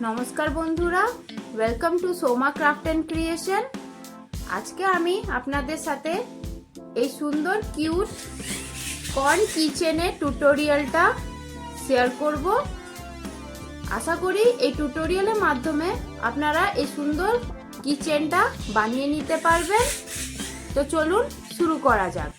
নমস্কার বন্ধুরা, welcome to Soma craft and creation. আজকে আমি আপনাদের সাথে এই সুন্দর কিউট কর্ন কিচেনের টিউটোরিয়ালটা শেয়ার করব। আশা করি এই টিউটোরিয়ালের মাধ্যমে আপনারা এই সুন্দর কিচেনটা বানিয়ে নিতে পারবেন। তো চলুন শুরু করা যাক।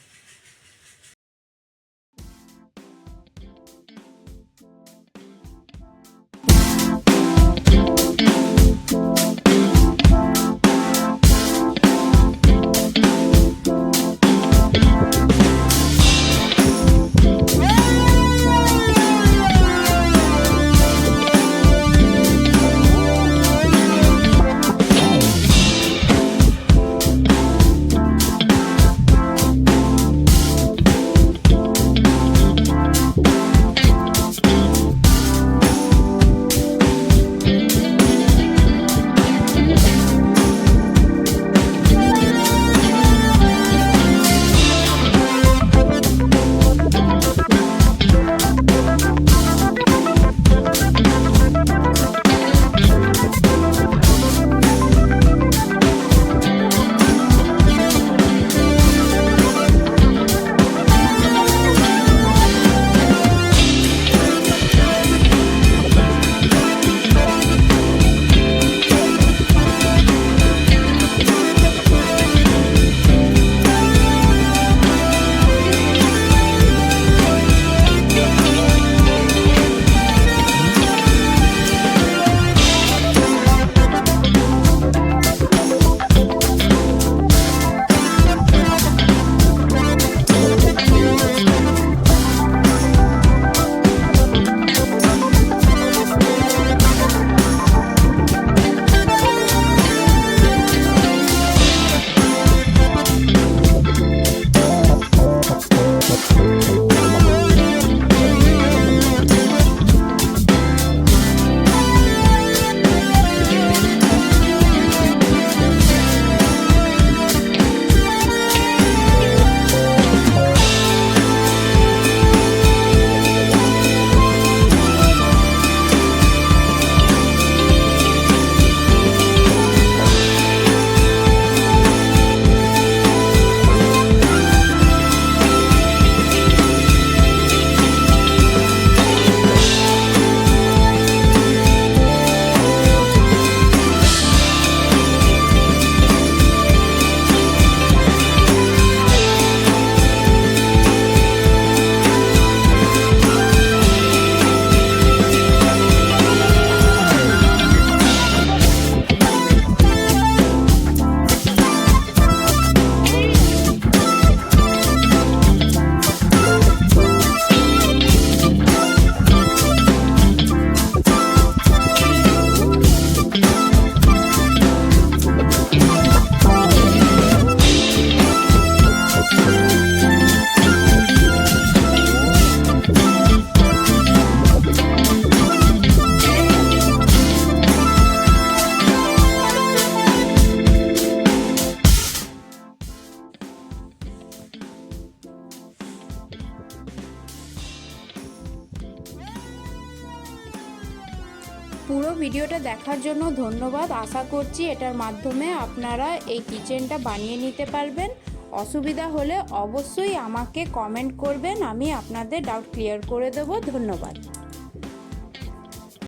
পুরো ভিডিওটা দেখার জন্য ধন্যবাদ। আশা করছি এটার মাধ্যমে আপনারা এই কিচেনটা বানিয়ে নিতে পারবেন। অসুবিধা হলে অবশ্যই আমাকে কমেন্ট করবেন, আমি আপনাদের ডাউট ক্লিয়ার করে দেব। ধন্যবাদ।